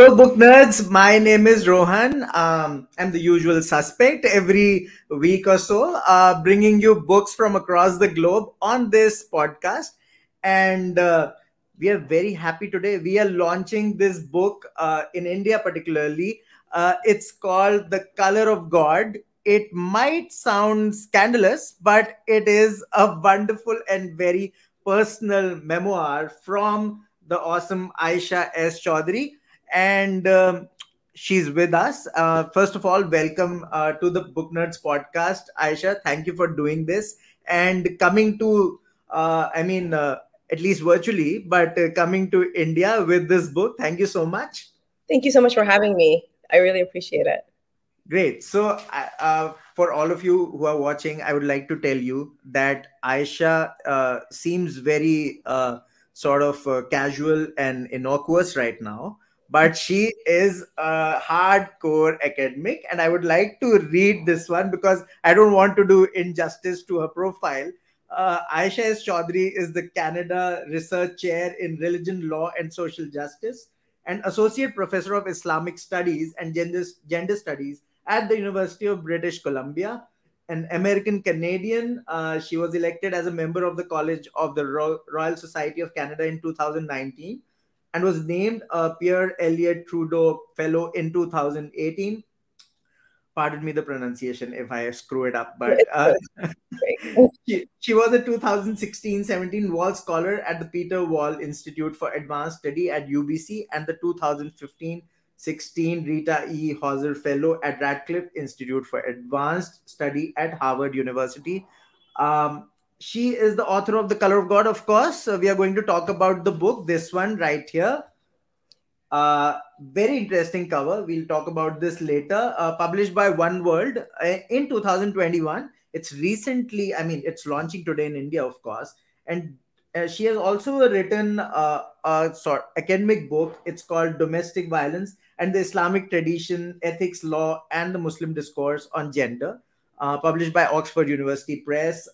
Hello, book nerds. My name is Rohan. I'm the usual suspect every week or so, bringing you books from across the globe on this podcast. And we are very happy today. We are launching this book in India, particularly. It's called The Color of God. It might sound scandalous, but it is a wonderful and very personal memoir from the awesome Ayesha S. Chaudhry, and she's with us. First of all, welcome to the Booknerds podcast, Aisha. Thank you for doing this and coming to, at least virtually, but coming to India with this book. Thank you so much. Thank you so much for having me. I really appreciate it. Great. So, for all of you who are watching, I would like to tell you that Aisha seems very casual and innocuous right now, but she is a hardcore academic. And I would like to read this one because I don't want to do injustice to her profile. Ayesha S. Chaudhry is the Canada Research Chair in Religion, Law, and Social Justice and Associate Professor of Islamic Studies and Gender Studies at the University of British Columbia. An American Canadian, she was elected as a member of the College of the Royal Society of Canada in 2019 and was named a Pierre Elliott Trudeau Fellow in 2018. Pardon me the pronunciation if I screw it up, but she was a 2016-17 Wall Scholar at the Peter Wall Institute for Advanced Study at UBC and the 2015-16 Rita E. Hauser Fellow at Radcliffe Institute for Advanced Study at Harvard University. She is the author of The Color of God, of course. We are going to talk about the book, this one right here. Very interesting cover. We'll talk about this later. Published by One World in 2021. It's recently, it's launching today in India, of course. And she has also written a academic book. It's called Domestic Violence and the Islamic Tradition, Ethics, Law, and the Muslim Discourse on Gender, published by Oxford University Press.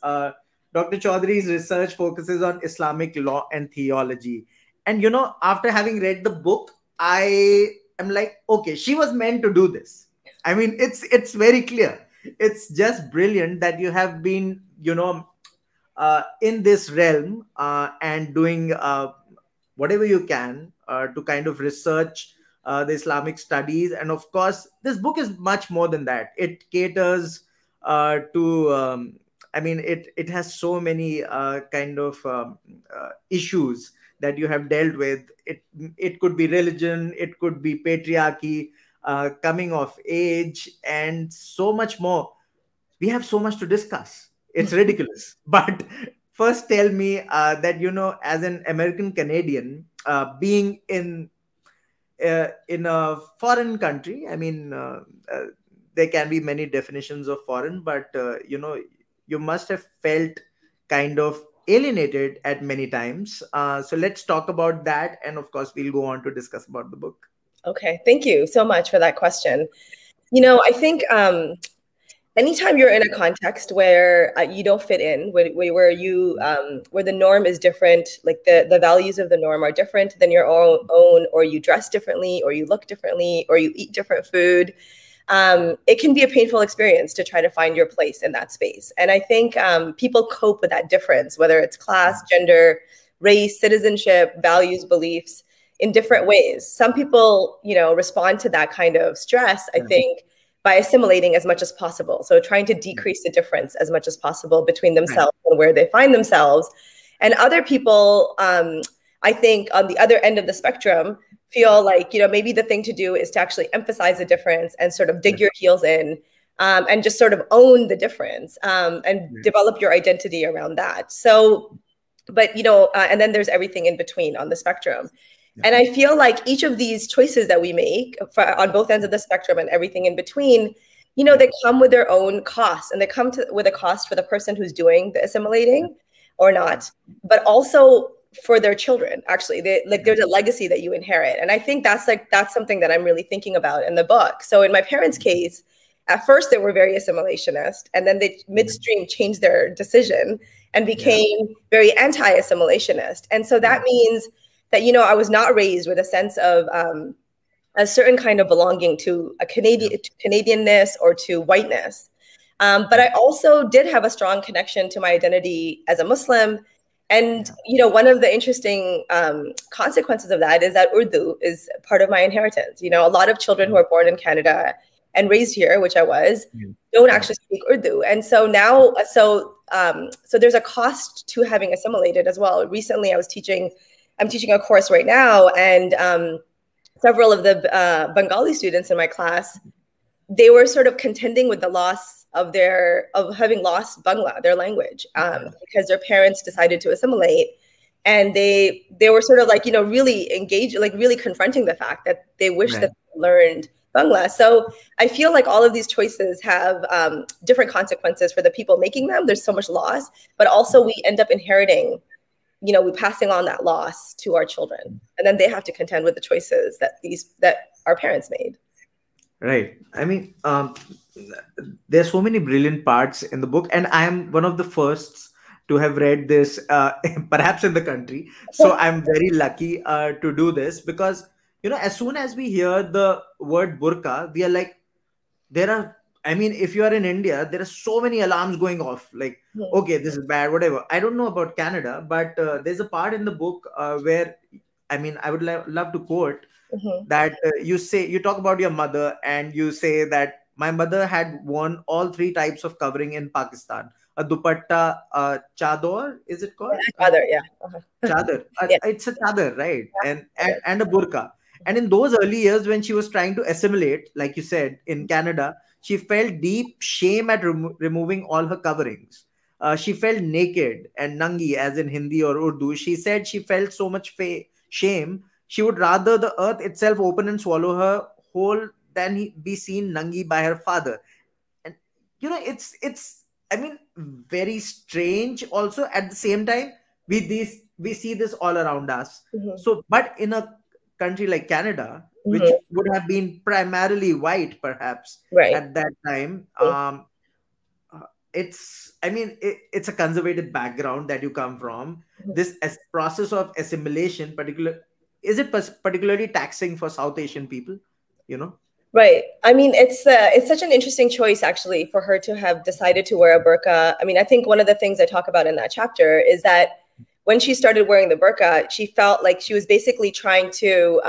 Dr. Chaudhry's research focuses on Islamic law and theology. And, after having read the book, I am like, okay, she was meant to do this. It's very clear. It's just brilliant that you have been, in this realm and doing whatever you can to kind of research the Islamic studies. And of course, this book is much more than that. It caters to, it has so many issues that you have dealt with. It could be religion, it could be patriarchy, coming of age, and so much more. We have so much to discuss. It's ridiculous. But first, tell me that, as an American Canadian, being in a foreign country, there can be many definitions of foreign, but, you must have felt kind of alienated at many times. So let's talk about that. And of course, we'll go on to discuss about the book. Okay. Thank you so much for that question. I think anytime you're in a context where you don't fit in, where the norm is different, like the values of the norm are different than your own, or you dress differently, or you look differently, or you eat different food, it can be a painful experience to try to find your place in that space. And I think people cope with that difference, whether it's class, gender, race, citizenship, values, beliefs, in different ways. Some people, respond to that kind of stress, I think, by assimilating as much as possible. So trying to decrease the difference as much as possible between themselves and where they find themselves. And other people, I think, on the other end of the spectrum, feel like, maybe the thing to do is to actually emphasize the difference and sort of dig your heels in and just sort of own the difference and develop your identity around that. So, but, and then there's everything in between on the spectrum. And I feel like each of these choices that we make on both ends of the spectrum and everything in between, they come with their own costs, and they come with a cost for the person who's doing the assimilating or not, but also for their children. Actually, there's a legacy that you inherit. And I think that's something that I'm really thinking about in the book. So in my parents' case, at first they were very assimilationist, and then they midstream changed their decision and became very anti-assimilationist. And so that means that, I was not raised with a sense of a certain kind of belonging to a to Canadianness or to whiteness. But I also did have a strong connection to my identity as a Muslim. And, one of the interesting consequences of that is that Urdu is part of my inheritance. A lot of children who are born in Canada and raised here, which I was, don't actually speak Urdu. And so now, so there's a cost to having assimilated as well. Recently, I'm teaching a course right now, and several of the Bengali students in my class, they were sort of contending with the loss of having lost Bangla, their language, because their parents decided to assimilate, and they were sort of like, really engaged, like really confronting the fact that they wish that they learned Bangla. So I feel like all of these choices have different consequences for the people making them. There's so much loss, but also we end up inheriting, we're passing on that loss to our children, and then they have to contend with the choices that our parents made. Right. I mean, there's so many brilliant parts in the book, and I am one of the firsts to have read this, perhaps in the country. So I'm very lucky to do this, because, as soon as we hear the word burqa, we are like, if you are in India, there are so many alarms going off. Like, okay, this is bad, whatever. I don't know about Canada, but there's a part in the book where, I would love to quote that you talk about your mother, and you say that my mother had worn all three types of covering in Pakistan: a dupatta, a chador, is it called? Chador, yeah. Chador. It's a chador, right? And a burqa. And in those early years, when she was trying to assimilate, like you said, in Canada, she felt deep shame at removing all her coverings. She felt naked and nangi, as in Hindi or Urdu. She said she felt so much shame. She would rather the earth itself open and swallow her whole than be seen nangi by her father. And, it's very strange also. At the same time, we see this all around us. So, but in a country like Canada, which would have been primarily white, perhaps, at that time, it's a conservative background that you come from. This process of assimilation, particularly taxing for South Asian people, Right. It's such an interesting choice, actually, for her to have decided to wear a burqa. I think one of the things I talk about in that chapter is that when she started wearing the burqa, she felt like she was basically trying to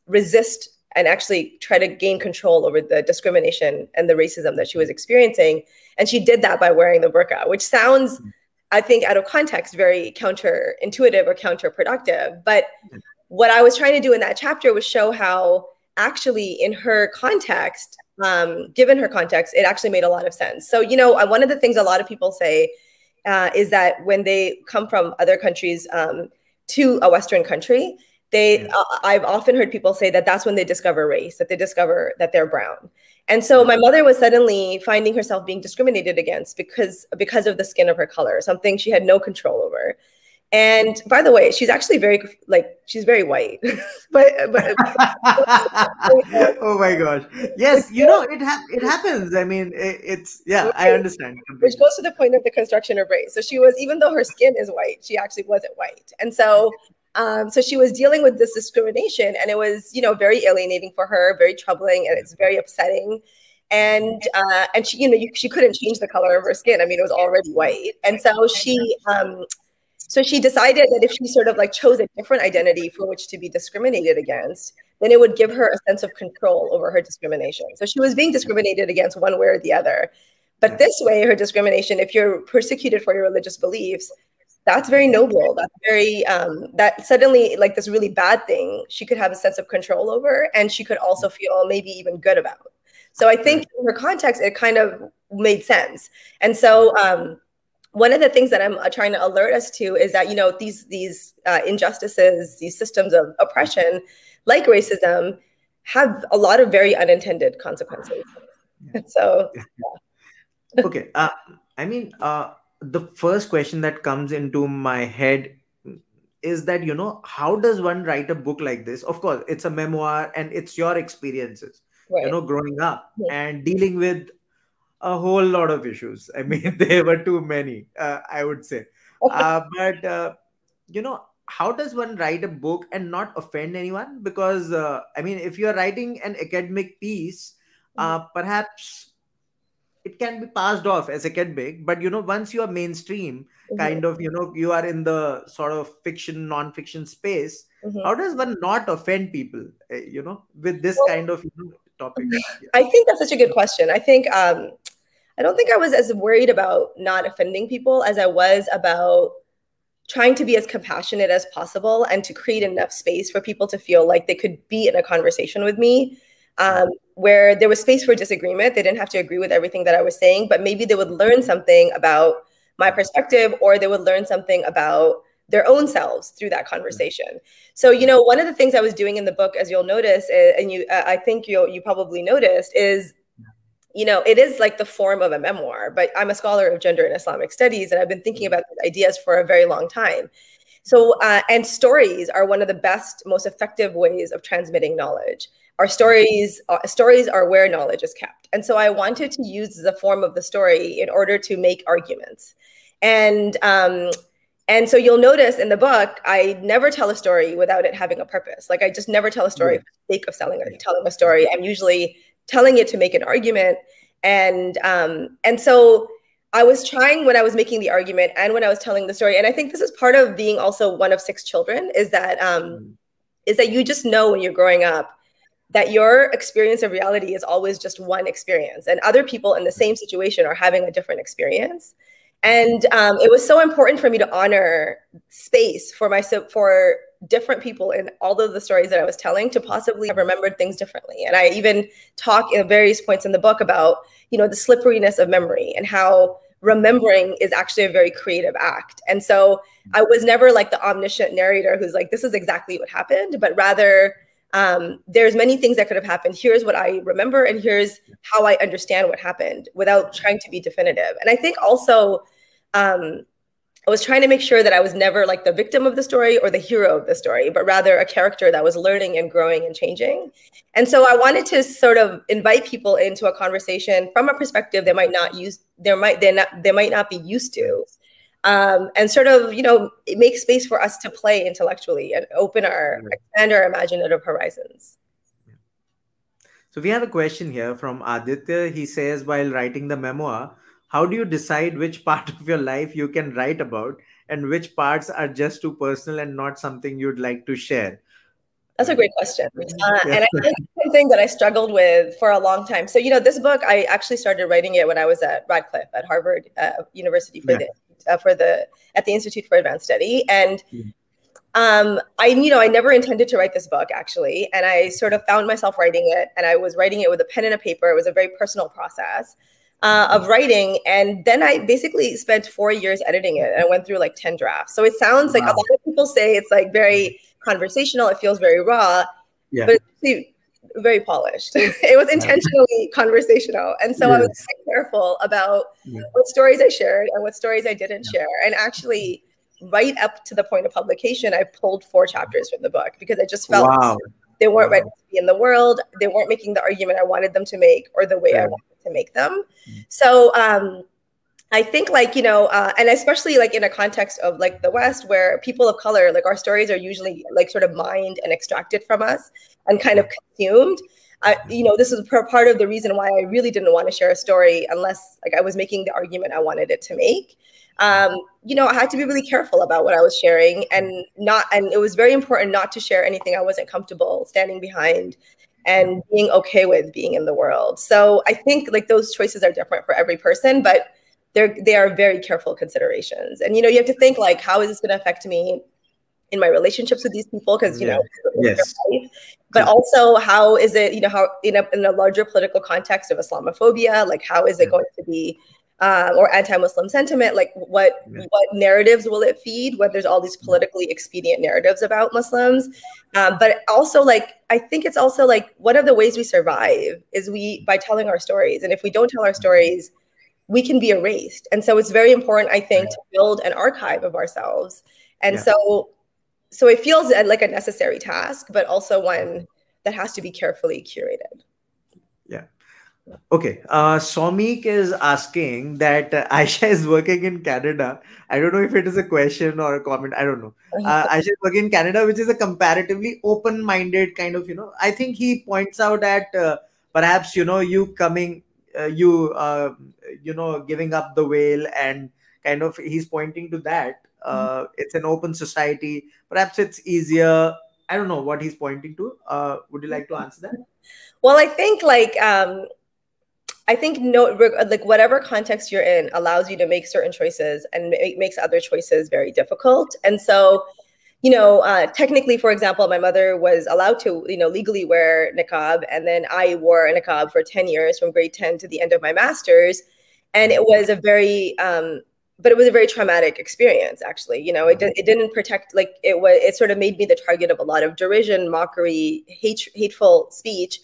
resist and actually try to gain control over the discrimination and the racism that she was experiencing. And she did that by wearing the burqa, which sounds, I think, out of context, very counterintuitive or counterproductive. But what I was trying to do in that chapter was show how actually in her context, given her context, it actually made a lot of sense. So, one of the things a lot of people say is that when they come from other countries to a Western country, I've often heard people say that that's when they discover race, that they discover that they're brown. And so my mother was suddenly finding herself being discriminated against because of the skin of her color, something she had no control over. And by the way, she's actually she's very white. but oh my gosh. Yes, it happens. I understand. Which goes to the point of the construction of race. So she was, even though her skin is white, she actually wasn't white. And so she was dealing with this discrimination, and it was, very alienating for her, very troubling, and it's very upsetting. And she, she couldn't change the color of her skin. It was already white. And so she decided that if she sort of chose a different identity for which to be discriminated against, then it would give her a sense of control over her discrimination. So she was being discriminated against one way or the other. But this way, her discrimination, if you're persecuted for your religious beliefs, that's very noble. That's very, that suddenly, this really bad thing, she could have a sense of control over, and she could also feel maybe even good about. So I think in her context, it kind of made sense. And so one of the things that I'm trying to alert us to is that, these injustices, these systems of oppression, like racism, have a lot of very unintended consequences. So, okay. The first question that comes into my head is that, how does one write a book like this? Of course, it's a memoir, and it's your experiences, growing up and dealing with a whole lot of issues. There were too many, I would say. But how does one write a book and not offend anyone? Because I mean, if you are writing an academic piece, perhaps it can be passed off as academic, but once you are mainstream, kind of, you are in the sort of fiction, non-fiction space, how does one not offend people, with this kind of topics? Yeah. I think that's such a good question. I think I don't think I was as worried about not offending people as I was about trying to be as compassionate as possible and to create enough space for people to feel like they could be in a conversation with me, where there was space for disagreement. They didn't have to agree with everything that I was saying, but maybe they would learn something about my perspective, or they would learn something about their own selves through that conversation. So, one of the things I was doing in the book, as you'll notice, and I think you probably noticed, is it is like the form of a memoir, but I'm a scholar of gender and Islamic studies, and I've been thinking about these ideas for a very long time. So, and stories are one of the best, most effective ways of transmitting knowledge. Our stories are where knowledge is kept. And so I wanted to use the form of the story in order to make arguments. And so you'll notice in the book, I never tell a story without it having a purpose. Like I just never tell a story for the sake of telling a story. I'm usually telling it to make an argument. And so I was trying, when I was making the argument and when I was telling the story, and I think this is part of being also one of 6 children, is that you just know when you're growing up that your experience of reality is always just one experience, and other people in the same situation are having a different experience. And it was so important for me to honor space for different people in all of the stories that I was telling to possibly have remembered things differently. And I even talk at various points in the book about, the slipperiness of memory and how remembering is actually a very creative act. And so I was never like the omniscient narrator who's like, this is exactly what happened, but rather there's many things that could have happened. Here's what I remember, and here's how I understand what happened without trying to be definitive. And I think also, I was trying to make sure that I was never like the victim of the story or the hero of the story, but rather a character that was learning and growing and changing. And so I wanted to sort of invite people into a conversation from a perspective they might not be used to, and sort of, make space for us to play intellectually and expand our imaginative horizons. So we have a question here from Aditya. He says, while writing the memoir, how do you decide which part of your life you can write about and which parts are just too personal and not something you'd like to share? That's a great question. And I think something that I struggled with for a long time. So, this book, I actually started writing it when I was at Radcliffe at Harvard University at the Institute for Advanced Study. And I never intended to write this book, actually. And I sort of found myself writing it, and I was writing it with a pen and a paper. It was a very personal process of writing. And then I basically spent 4 years editing it, and I went through like 10 drafts. So it sounds like a lot of people say it's like very conversational. It feels very raw, but it's actually very polished. It was intentionally conversational. And so I was very careful about what stories I shared and what stories I didn't share. And actually, right up to the point of publication, I pulled 4 chapters from the book because I just felt they weren't ready to be in the world. They weren't making the argument I wanted them to make or the way I wanted to make them. So I think and especially like in a context of like the West, where people of color, like our stories are usually like sort of mined and extracted from us and kind of consumed. This is part of the reason why I really didn't want to share a story unless like I was making the argument I wanted it to make. I had to be really careful about what I was sharing and it was very important not to share anything I wasn't comfortable standing behind and being okay with being in the world. So I think like those choices are different for every person, but they are very careful considerations. And, you have to think like, how is this going to affect me in my relationships with these people? Because, but also how is it, how in a larger political context of Islamophobia, like how is it going to be or anti-Muslim sentiment, like what narratives will it feed when there's all these politically expedient narratives about Muslims? But also like, I think it's also like one of the ways we survive is by telling our stories. And if we don't tell our stories, we can be erased. And so it's very important, I think, to build an archive of ourselves. And so it feels like a necessary task, but also one that has to be carefully curated. Yeah. Okay, Somik is asking that Aisha is working in Canada. I don't know if it is a question or a comment. I don't know. Aisha is working in Canada, which is a comparatively open-minded kind of, I think he points out that perhaps, you coming, giving up the whale and kind of he's pointing to that. It's an open society. Perhaps it's easier. I don't know what he's pointing to. Would you like to answer that? Well, I think no, like whatever context you're in allows you to make certain choices and makes other choices very difficult. And so, technically, for example, my mother was allowed to, legally wear niqab, and then I wore a niqab for 10 years from grade 10 to the end of my master's. And it was a very, but it was a very traumatic experience, actually. It didn't protect, like it sort of made me the target of a lot of derision, mockery, hateful speech,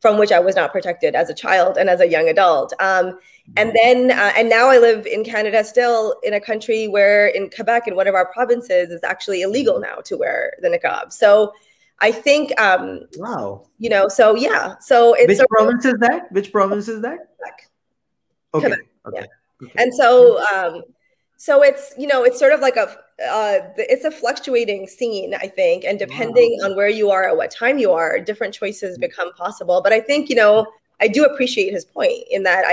from which I was not protected as a child and as a young adult. And now I live in Canada still, in a country where in Quebec, in one of our provinces, it's actually illegal now to wear the niqab. So I think, Wow. So yeah. So it's Which province is that? Which province is that? Quebec. Okay. Quebec, Okay. yeah. Okay. And so it's, it's sort of like it's a fluctuating scene, I think, and depending on where you are at what time you are, different choices become possible. But I think, I do appreciate his point in that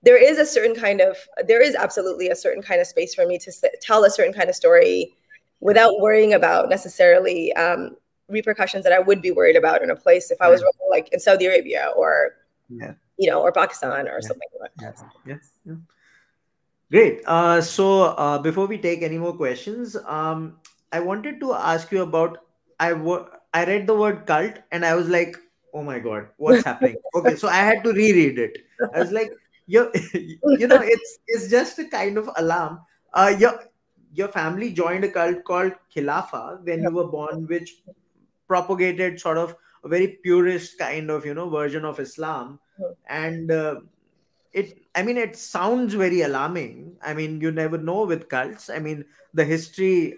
there is absolutely a certain kind of space for me to tell a certain kind of story without worrying about necessarily repercussions that I would be worried about in a place if I was like in Saudi Arabia or, or Pakistan or something like that. Yeah. Great. So before we take any more questions, I wanted to ask you about, I read the word cult and I was like, oh my God, what's happening? Okay, so I had to reread it. I was like, it's just a kind of alarm. Your family joined a cult called Khilafa when you were born, which propagated sort of a very purist kind of version of Islam. And it sounds very alarming. I mean, you never know with cults. I mean, the history,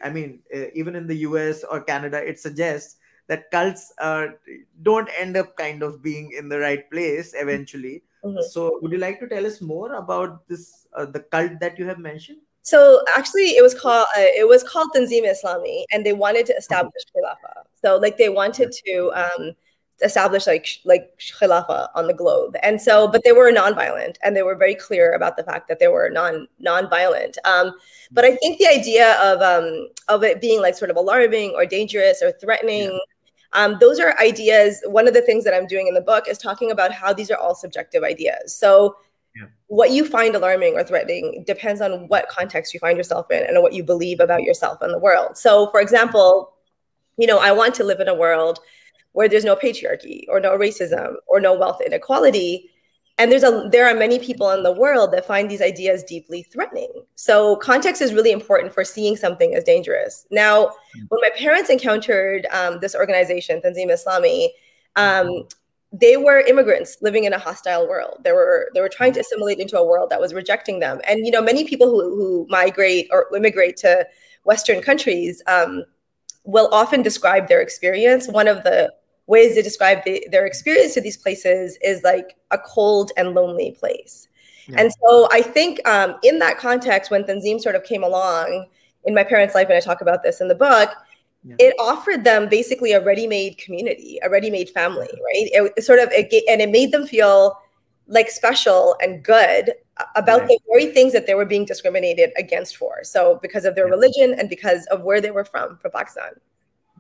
even in the US or Canada, it suggests that cults don't end up kind of being in the right place eventually. So would you like to tell us more about this, the cult that you have mentioned? So actually, it was called Tanzim Islami, and they wanted to establish Khilafa. So like they wanted to establish like Khilafa on the globe, and so but they were nonviolent, and they were very clear about the fact that they were nonviolent. But I think the idea of it being like sort of alarming or dangerous or threatening. Those are ideas. One of the things that I'm doing in the book is talking about how these are all subjective ideas. So what you find alarming or threatening depends on what context you find yourself in and what you believe about yourself and the world. So, for example, I want to live in a world where there's no patriarchy or no racism or no wealth inequality. And there are many people in the world that find these ideas deeply threatening. So context is really important for seeing something as dangerous. Now, when my parents encountered this organization, Tanzim Islami, they were immigrants living in a hostile world. They were trying to assimilate into a world that was rejecting them. And many people who migrate or immigrate to Western countries will often describe their experience. One of the ways they describe their experience to these places is like a cold and lonely place. And so I think in that context, when Tanzim sort of came along in my parents' life, and I talk about this in the book, it offered them basically a ready-made community, a ready-made family, right? It made them feel like special and good about the very things that they were being discriminated against for. So because of their religion and because of where they were from Pakistan.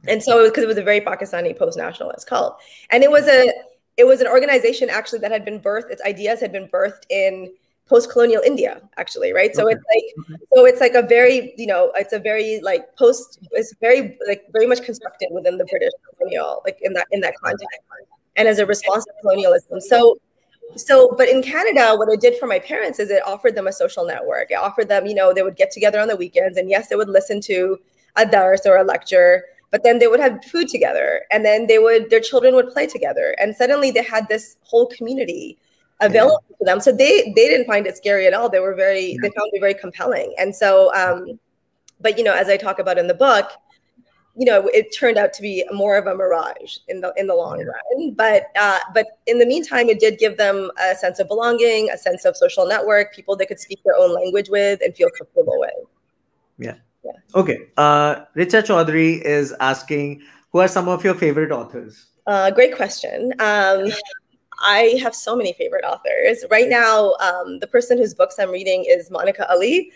And so because it was a very Pakistani post-nationalist cult. And it was an organization actually that had been birthed, its ideas had been birthed in post-colonial India, actually, right? So it's like a very, it's very much constructed within the British colonial, like in that context, and as a response to colonialism. But in Canada, what it did for my parents is it offered them a social network. It offered them, they would get together on the weekends, and yes, they would listen to a dars or a lecture, but then they would have food together, and then their children would play together, and suddenly they had this whole community available to them. So they didn't find it scary at all. They found it very compelling. And so, but as I talk about in the book, it turned out to be more of a mirage in the long run. But in the meantime, it did give them a sense of belonging, a sense of social network, people they could speak their own language with and feel comfortable with. Yeah. Okay. Richa Chaudhry is asking, who are some of your favorite authors? Great question. I have so many favorite authors right now. The person whose books I'm reading is Monica Ali.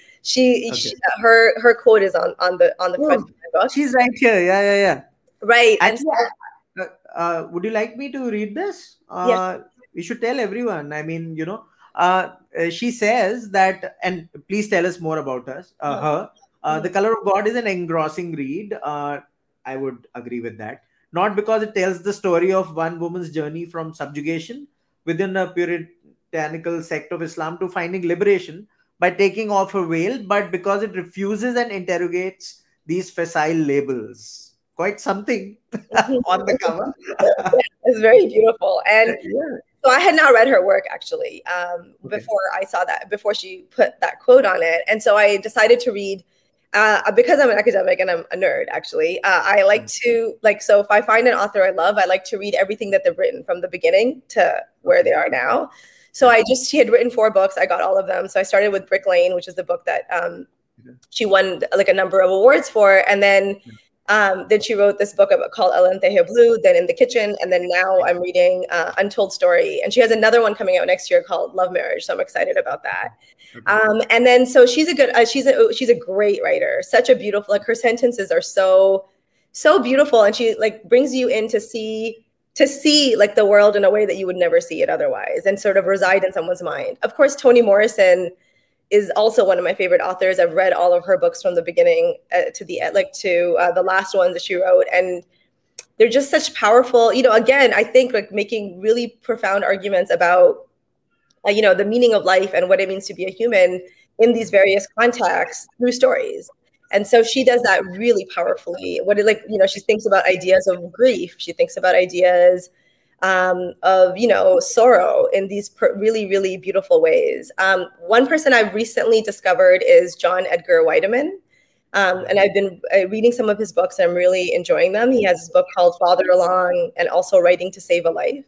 Her quote is on the front of my book. She's right here. Yeah. Right. Actually, would you like me to read this? We should tell everyone. I mean, she says that, and please tell us more about her. The Color of God is an engrossing read. I would agree with that. Not because it tells the story of one woman's journey from subjugation within a puritanical sect of Islam to finding liberation by taking off her veil, but because it refuses and interrogates these facile labels. Quite something on the cover. It's very beautiful. And so I had not read her work actually before I saw that, before she put that quote on it. And so I decided to read, because I'm an academic and I'm a nerd actually, I like to, so if I find an author I love, I like to read everything that they've written from the beginning to where they are now. So she had written 4 books. I got all of them. So I started with Brick Lane, which is the book that she won a number of awards for. And then she wrote this book called El Lenteje Blue, then In the Kitchen. And then now I'm reading Untold Story. And she has another one coming out next year called Love Marriage. So I'm excited about that. And then, so she's a great writer, such a beautiful, her sentences are so beautiful. And she brings you in to see the world in a way that you would never see it otherwise and sort of reside in someone's mind. Of course, Toni Morrison is also one of my favorite authors. I've read all of her books from the beginning to the last ones that she wrote. And they're just such powerful, again, I think making really profound arguments about, the meaning of life and what it means to be a human in these various contexts through stories. And so she does that really powerfully. She thinks about ideas of grief. She thinks about ideas of, sorrow in these really, really beautiful ways. One person I've recently discovered is John Edgar Weideman. And I've been reading some of his books and I'm really enjoying them. He has this book called Father Along and also Writing to Save a Life.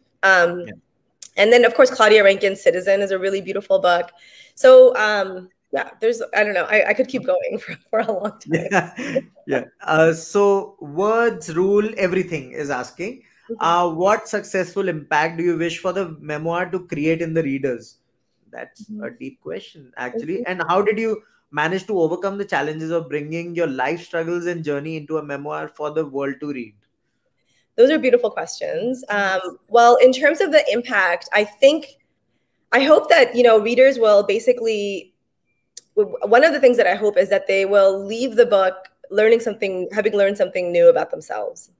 And then, of course, Claudia Rankine's Citizen is a really beautiful book. So, I don't know. I could keep going for a long time. So words rule everything is asking. What successful impact do you wish for the memoir to create in the readers? That's a deep question, actually. And how did you manage to overcome the challenges of bringing your life struggles and journey into a memoir for the world to read? Those are beautiful questions. Well, in terms of the impact, I hope that, readers will basically, one of the things that I hope is that they will leave the book having learned something new about themselves.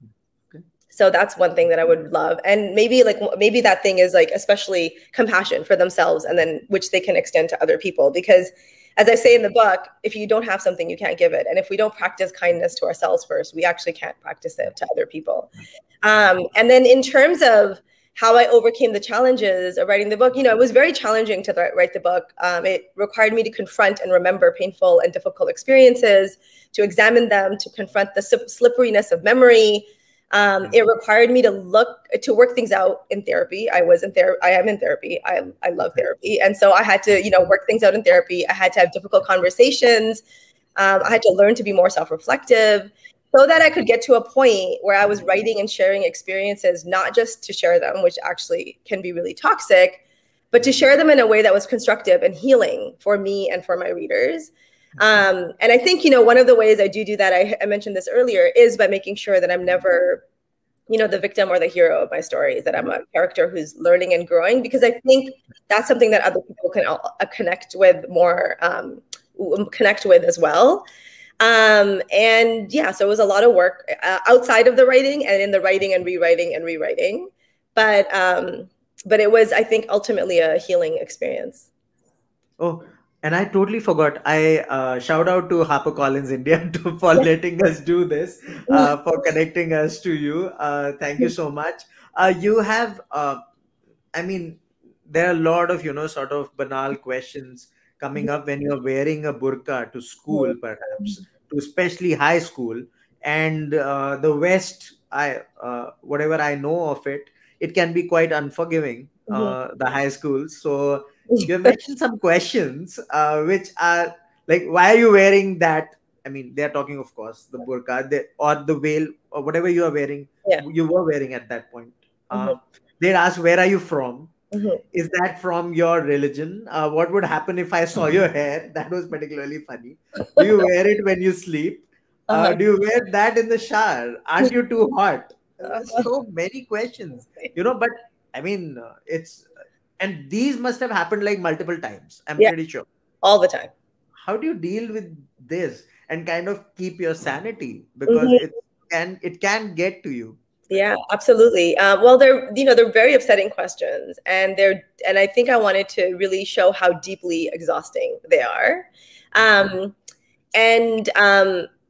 So that's one thing that I would love. And maybe that thing is especially compassion for themselves, and then which they can extend to other people. Because as I say in the book, if you don't have something, you can't give it. And if we don't practice kindness to ourselves first, we actually can't practice it to other people. And then in terms of how I overcame the challenges of writing the book, it was very challenging to write the book. It required me to confront and remember painful and difficult experiences, to examine them, to confront the slipperiness of memory. It required me to work things out in therapy. I am in therapy. I love therapy. And so I had to, work things out in therapy. I had to have difficult conversations. I had to learn to be more self-reflective so that I could get to a point where I was writing and sharing experiences, not just to share them, which actually can be really toxic, but to share them in a way that was constructive and healing for me and for my readers. And I think, one of the ways I do that, I mentioned this earlier, is by making sure that I'm never, the victim or the hero of my stories, that I'm a character who's learning and growing, because I think that's something that other people can connect with more, as well. And yeah, so it was a lot of work outside of the writing and in the writing and rewriting. But it was, I think, ultimately a healing experience. Oh, and I totally forgot. I shout out to HarperCollins India for letting us do this, for connecting us to you. Thank you so much. You have, there are a lot of, sort of banal questions coming up when you're wearing a burqa to school, perhaps, to especially high school. and the West, whatever I know of it, it can be quite unforgiving. The high schools. So you have mentioned some questions which are like, why are you wearing that? I mean, they are talking, of course, the burqa or the veil or whatever you are wearing. Yeah. You were wearing at that point. They'd ask, where are you from? Mm-hmm. Is that from your religion? What would happen if I saw your hair? That was particularly funny. Do you wear it when you sleep? Do you wear that in the shower? Aren't you too hot? There's so many questions, but I mean, and these must have happened like multiple times, I'm Yeah. pretty sure. All the time. How do you deal with this and kind of keep your sanity? Because it can get to you. Yeah, absolutely. Well, they're very upsetting questions, and I think I wanted to really show how deeply exhausting they are.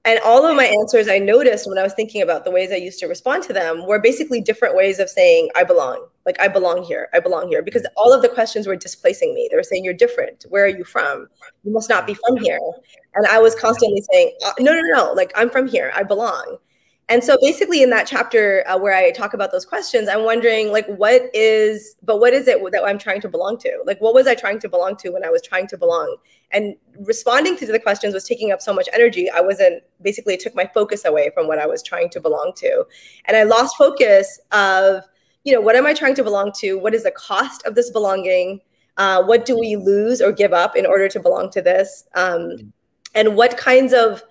And all of my answers, I noticed when I was thinking about the ways I used to respond to them, were basically different ways of saying, I belong. Like, I belong here. I belong here. Because all of the questions were displacing me. They were saying, you're different. Where are you from? You must not be from here. And I was constantly saying, no. Like, I'm from here. I belong. And so basically in that chapter where I talk about those questions, I'm wondering, like, what is it that I'm trying to belong to? Like, what was I trying to belong to when I was trying to belong? And responding to the questions was taking up so much energy. It took my focus away from what I was trying to belong to. And I lost focus of, what am I trying to belong to? What is the cost of this belonging? What do we lose or give up in order to belong to this? And what kinds of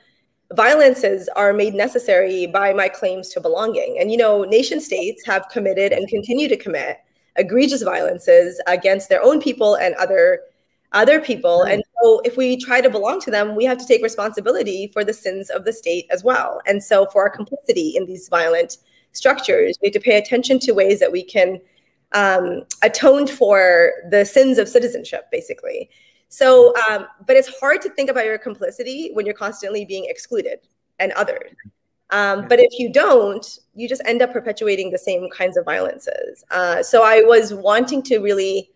violences are made necessary by my claims to belonging. And, nation states have committed and continue to commit egregious violences against their own people and other people. And so if we try to belong to them, we have to take responsibility for the sins of the state as well. And so for our complicity in these violent structures, we have to pay attention to ways that we can atone for the sins of citizenship, basically. So, but it's hard to think about your complicity when you're constantly being excluded and othered. But if you don't, you just end up perpetuating the same kinds of violences. So I was wanting to really,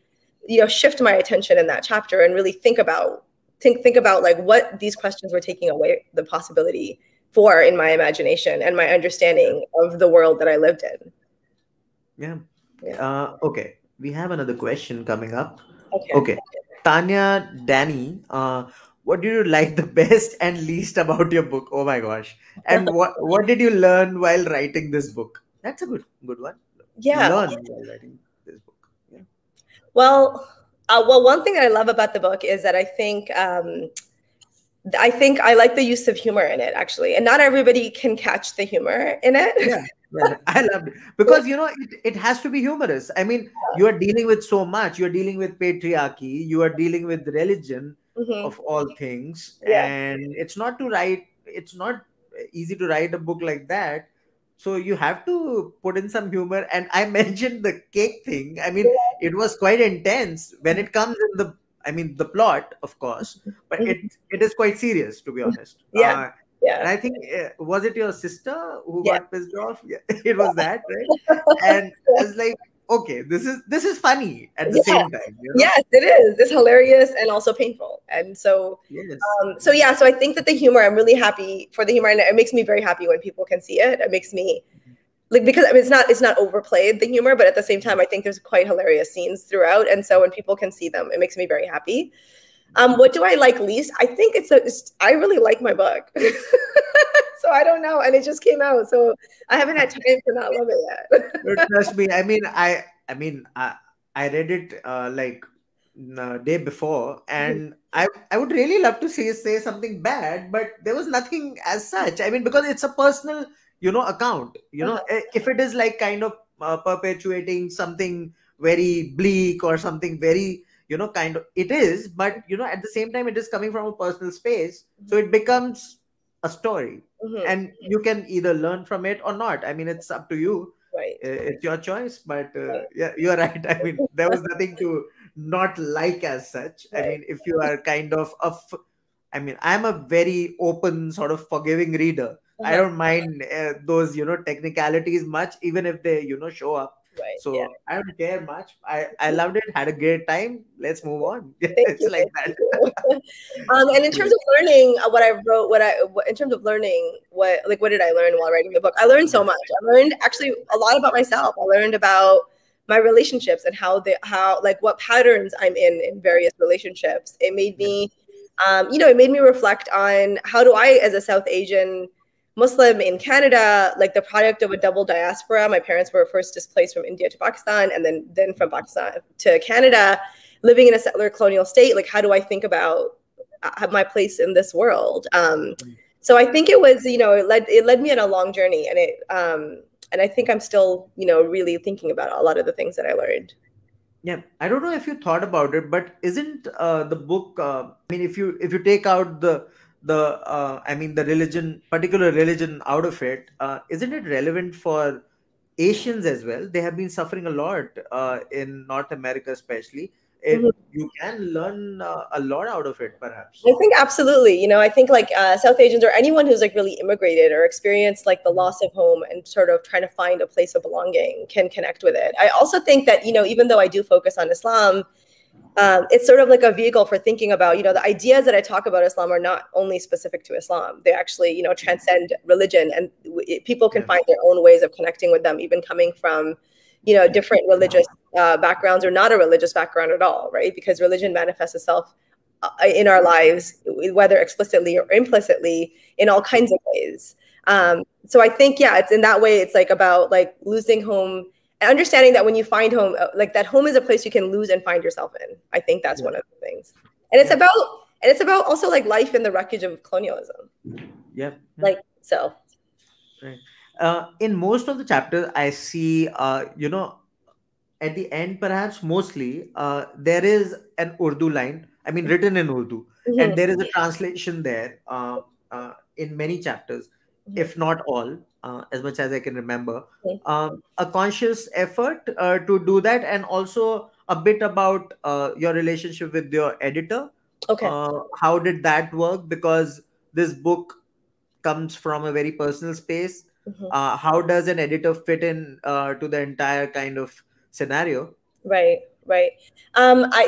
shift my attention in that chapter and really think about like what these questions were taking away the possibility for in my imagination and my understanding of the world that I lived in. Okay, we have another question coming up. Okay. Tanya Danny, what did you like the best and least about your book? Oh my gosh. And what did you learn while writing this book? That's a good one. Yeah. Learn while writing this book. Yeah. Well, one thing that I love about the book is that I think I like the use of humor in it, actually. And not everybody can catch the humor in it. Yeah. I loved it because it has to be humorous. I mean, you are dealing with so much. You are dealing with patriarchy. You are dealing with religion, of all things, and it's not easy to write a book like that. So you have to put in some humor. And I mentioned the cake thing. I mean, it was quite intense when it comes in the plot, of course, but it is quite serious, to be honest. Yeah. And I think, was it your sister who got pissed off? Yeah, it was that, right? And I was like, okay, this is funny at the same time. Yes, it is. It's hilarious and also painful. And so, so I think that the humor, I'm really happy for the humor, and it makes me very happy when people can see it. It makes me because it's not overplayed, the humor, but at the same time, I think there's quite hilarious scenes throughout. And so when people can see them, it makes me very happy. What do I like least? I think I really like my book. So I don't know. And it just came out. So I haven't had time to not love it yet. Trust me. I mean, I read it like the day before, and I would really love to say something bad, but there was nothing as such. I mean, because it's a personal, account, if it is like kind of perpetuating something very bleak or something very, kind of, it is, but at the same time it is coming from a personal space, so it becomes a story, and you can either learn from it or not. I mean, it's up to you. Right. It's your choice, but yeah, you're right. I mean, there was nothing to not like as such. I mean, if you are kind of I'm a very open, sort of forgiving reader. I don't mind those technicalities much, even if they show up. Right. Yeah. So I don't care much. I loved it, had a great time. Let's move on. Thank It's you. like Thank that. you. And in terms of learning, what I wrote, in terms of learning, what did I learn while writing the book? I learned so much. I learned actually a lot about myself. I learned about my relationships and what patterns I'm in various relationships. It made me, it made me reflect on how do I, as a South Asian Muslim in Canada, like the product of a double diaspora. My parents were first displaced from India to Pakistan, and then from Pakistan to Canada, living in a settler colonial state. Like, how do I think about my place in this world? So I think it was, it led me on a long journey, and I think I'm still, really thinking about a lot of the things that I learned. Yeah, I don't know if you thought about it, but isn't the book? I mean, if you take out the religion, particular religion out of it, isn't it relevant for Asians as well? They have been suffering a lot in North America, especially. Mhm. You can learn a lot out of it, perhaps. I think absolutely. I think like South Asians or anyone who's like really immigrated or experienced like the loss of home and sort of trying to find a place of belonging can connect with it. I also think that, even though I do focus on Islam, it's sort of like a vehicle for thinking about, the ideas that I talk about Islam are not only specific to Islam. They actually, transcend religion, and people can find their own ways of connecting with them, even coming from, different religious backgrounds or not a religious background at all, right? Because religion manifests itself in our lives, whether explicitly or implicitly, in all kinds of ways. So I think, it's in that way, it's like about like losing home and understanding that when you find home, like that home is a place you can lose and find yourself in. I think that's one of the things. And it's about also like life in the wreckage of colonialism. Yeah. Like, so. Right. In most of the chapters, I see, at the end, perhaps mostly, there is an Urdu line, I mean, written in Urdu, Mhm. and there is a translation there in many chapters, if not all, as much as I can remember. A conscious effort to do that, and also a bit about your relationship with your editor. Okay. How did that work? Because this book comes from a very personal space. How does an editor fit in to the entire kind of scenario? Right.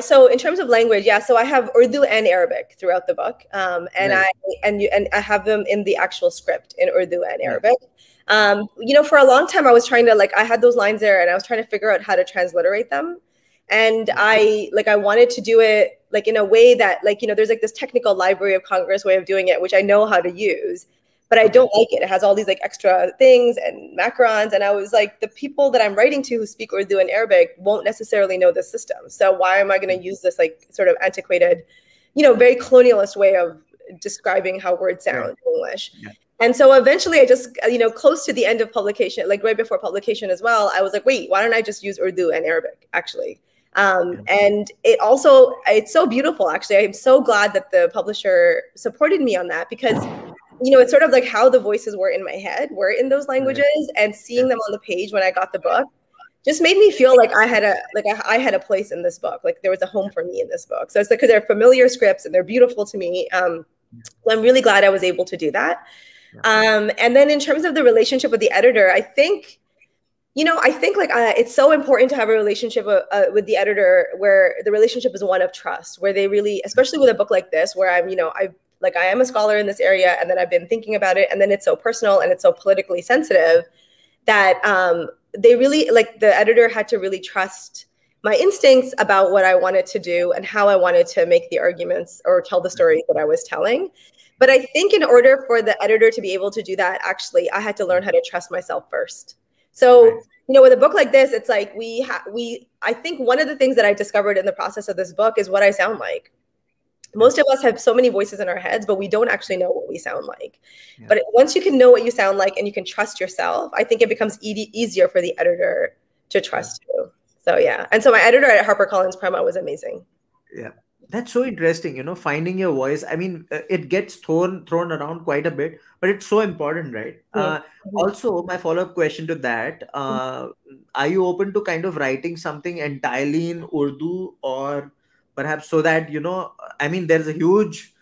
So in terms of language, so I have Urdu and Arabic throughout the book, and Right. I have them in the actual script in Urdu and Arabic. For a long time, I was trying to I had those lines there, and I was trying to figure out how to transliterate them, and I wanted to do it in a way that there's this technical Library of Congress way of doing it, which I know how to use, but I don't like it. It has all these extra things and macrons. And I was like, the people that I'm writing to who speak Urdu and Arabic won't necessarily know the system. So why am I going to use this sort of antiquated, very colonialist way of describing how words sound in English? Yeah. And so eventually I just, close to the end of publication, right before publication as well, I was like, wait, why don't I just use Urdu and Arabic actually? And it's so beautiful, actually. I'm so glad that the publisher supported me on that, because it's sort of like how the voices were in my head were in those languages, and seeing them on the page when I got the book just made me feel like I had a place in this book. Like there was a home for me in this book. So it's because they're familiar scripts and they're beautiful to me. So I'm really glad I was able to do that. And then in terms of the relationship with the editor, I think it's so important to have a relationship with the editor where the relationship is one of trust, where they really, especially with a book like this, where I am a scholar in this area, and then I've been thinking about it, and then it's so personal and it's so politically sensitive that they really, the editor had to really trust my instincts about what I wanted to do and how I wanted to make the arguments or tell the stories that I was telling. But I think in order for the editor to be able to do that, actually, I had to learn how to trust myself first. So, with a book like this, it's like I think one of the things that I discovered in the process of this book is what I sound like. Most of us have so many voices in our heads, but we don't actually know what we sound like. Yeah. But once you can know what you sound like and you can trust yourself, I think it becomes easier for the editor to trust you. So, yeah. And so my editor at HarperCollins Prema was amazing. Yeah. That's so interesting, finding your voice. I mean, it gets thrown around quite a bit, but it's so important, right? Also, my follow-up question to that, are you open to kind of writing something entirely in Urdu, or perhaps so that, I mean, there's a huge,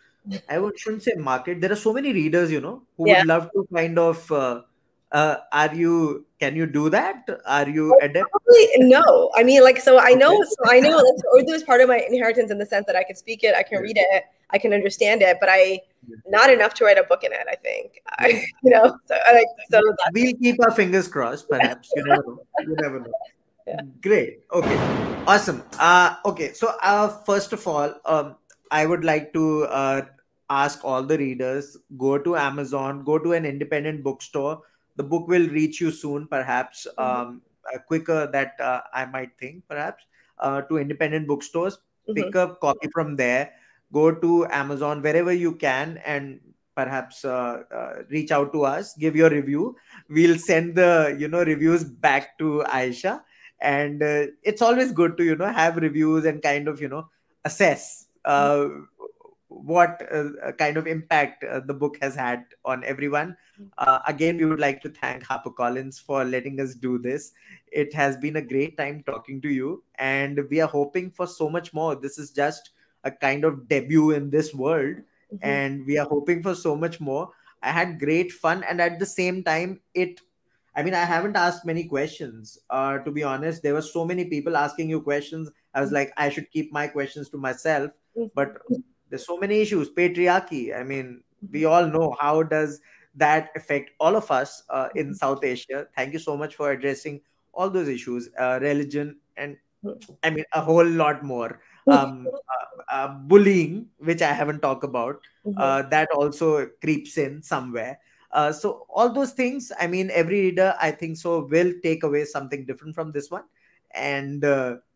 shouldn't say market. There are so many readers, who would love to kind of Can you do that? Are you adept? Probably no. I mean, like, so I know, Okay. like, Urdu is part of my inheritance in the sense that I can speak it, I can Yeah. read it, I can understand it, but I Yeah. not enough to write a book in it. I think, Yeah. so I like so We'll that's keep our fingers crossed, perhaps. You never know. You never know. yeah. Great. Okay. Awesome. Okay. So, first of all, I would like to ask all the readers, go to Amazon, go to an independent bookstore. The book will reach you soon, perhaps Mhm, quicker that I might think, perhaps to independent bookstores. mhm, Pick a copy from there. Go to Amazon wherever you can, and perhaps reach out to us. Give your review. We'll send the reviews back to Aisha, and it's always good to have reviews and kind of assess what kind of impact the book has had on everyone. Again, we would like to thank HarperCollins for letting us do this. It has been a great time talking to you, and we are hoping for so much more. This is just a kind of debut in this world, mhm, and we are hoping for so much more. I had great fun, and at the same time, I mean, I haven't asked many questions. To be honest, there were so many people asking you questions. I was like, I should keep my questions to myself. mhm, But there's so many issues. Patriarchy. I mean, mhm, we all know how does that affect all of us in South Asia. Thank you so much for addressing all those issues, religion, and I mean a whole lot more. Bullying, which I haven't talked about, mhm. that also creeps in somewhere. So all those things, I mean, every reader, I think so, will take away something different from this one. And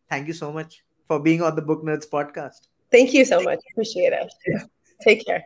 thank you so much for being on the Book Nerds podcast. Thank you so much. Appreciate it. Take care.